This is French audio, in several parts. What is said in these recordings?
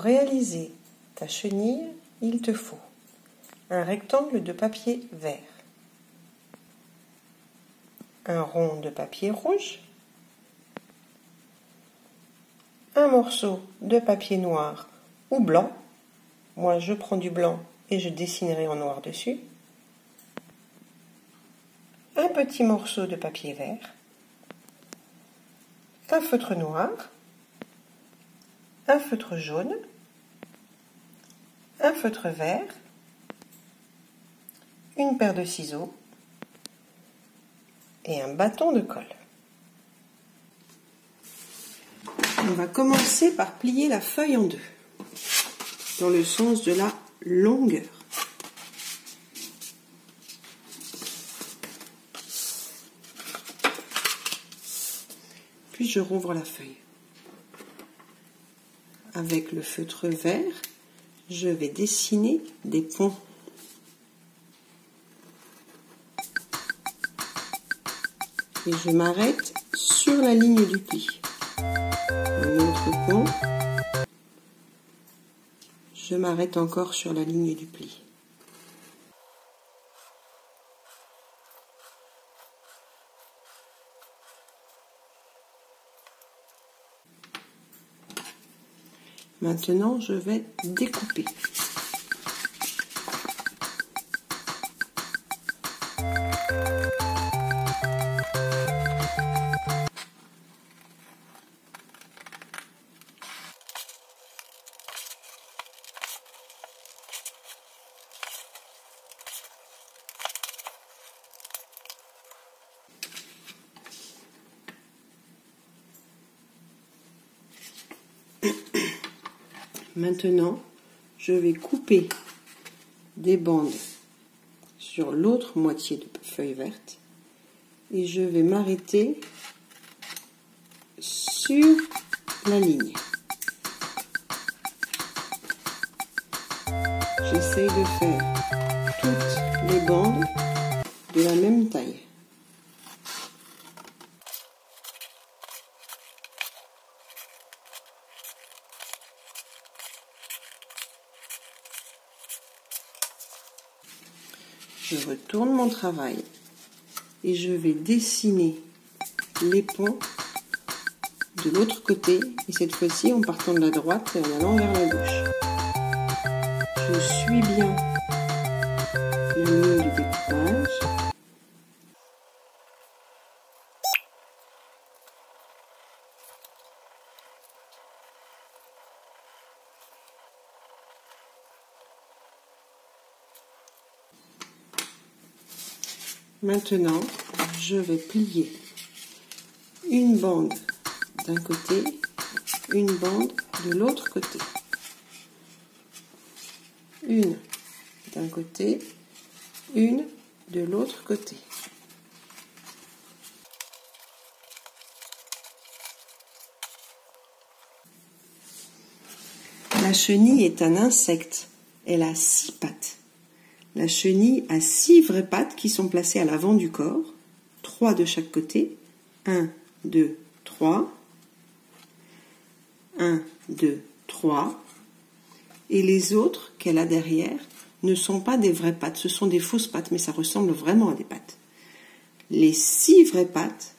réaliser ta chenille, il te faut un rectangle de papier vert, un rond de papier rouge, un morceau de papier noir ou blanc. Moi, je prends du blanc et je dessinerai en noir dessus. Un petit morceau de papier vert, un feutre noir, un feutre jaune, un feutre vert, une paire de ciseaux et un bâton de colle. On va commencer par plier la feuille en deux, dans le sens de la longueur. Puis je rouvre la feuille. Avec le feutre vert, je vais dessiner des ponts. Et je m'arrête sur la ligne du pli. Un autre pont. Je m'arrête encore sur la ligne du pli. Maintenant, je vais découper. Maintenant, je vais couper des bandes sur l'autre moitié de feuille verte et je vais m'arrêter sur la ligne. J'essaye de faire toutes les bandes de la même taille. Je retourne mon travail et je vais dessiner les ponts de l'autre côté, et cette fois-ci en partant de la droite et en allant vers la gauche. Je suis bien la ligne du découpage. Maintenant, je vais plier une bande d'un côté, une bande de l'autre côté. Une d'un côté, une de l'autre côté. La chenille est un insecte. Elle a 6 pattes. La chenille a 6 vraies pattes qui sont placées à l'avant du corps, 3 de chaque côté, 1, 2, 3, 1, 2, 3, et les autres qu'elle a derrière ne sont pas des vraies pattes, ce sont des fausses pattes, mais ça ressemble vraiment à des pattes. Les 6 vraies pattes,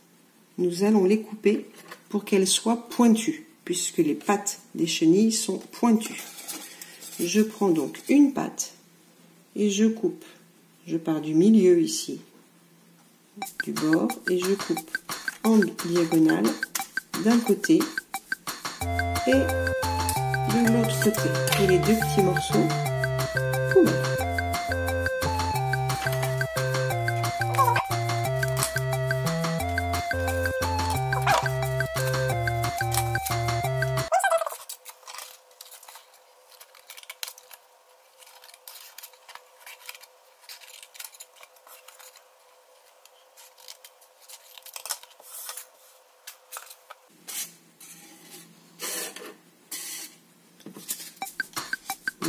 nous allons les couper pour qu'elles soient pointues, puisque les pattes des chenilles sont pointues. Je prends donc une patte, et je coupe. Je pars du milieu ici, du bord, et je coupe en diagonale d'un côté et de l'autre côté. Et les 2 petits morceaux poubelle.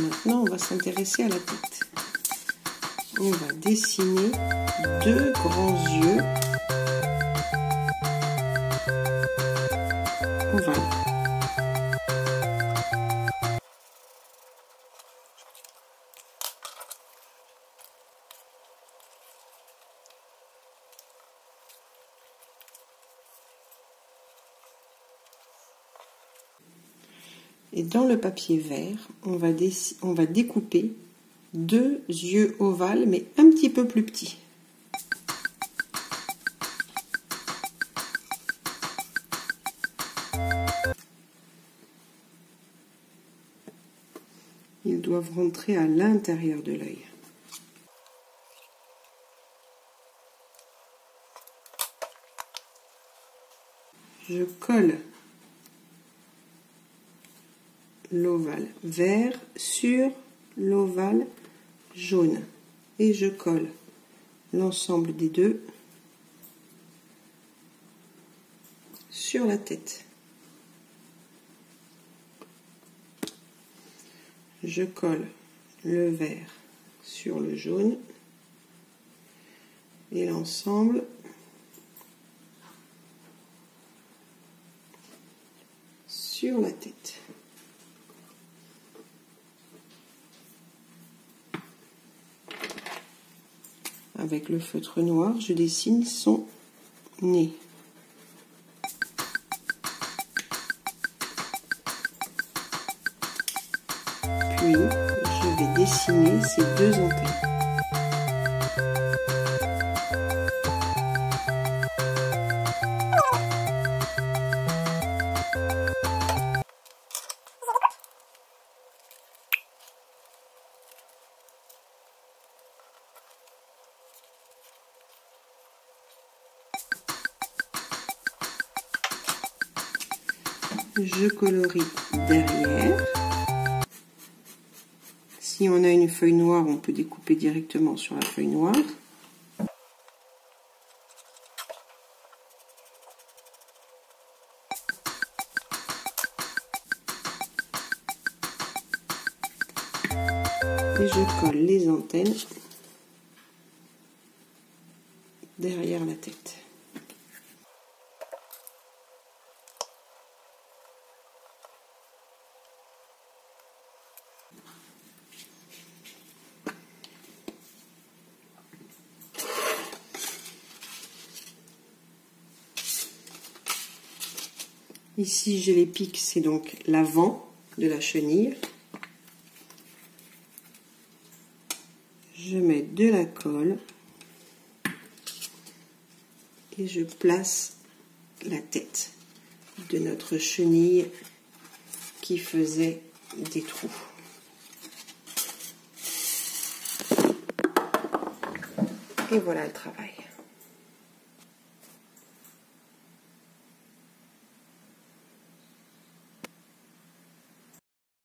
Maintenant, on va s'intéresser à la tête. On va dessiner 2 grands yeux ovales. Et dans le papier vert, on va découper 2 yeux ovales, mais un petit peu plus petits. Ils doivent rentrer à l'intérieur de l'œil. Je colle l'ovale vert sur l'ovale jaune et je colle l'ensemble des deux sur la tête. Je colle le vert sur le jaune et l'ensemble sur la tête. Avec le feutre noir, je dessine son nez. Puis, je vais dessiner ces 2 antennes. Je colorie derrière. Si on a une feuille noire, on peut découper directement sur la feuille noire. Et je colle les antennes derrière la tête. Ici, j'ai les pics, c'est donc l'avant de la chenille. Je mets de la colle et je place la tête de notre chenille qui faisait des trous. Et voilà le travail.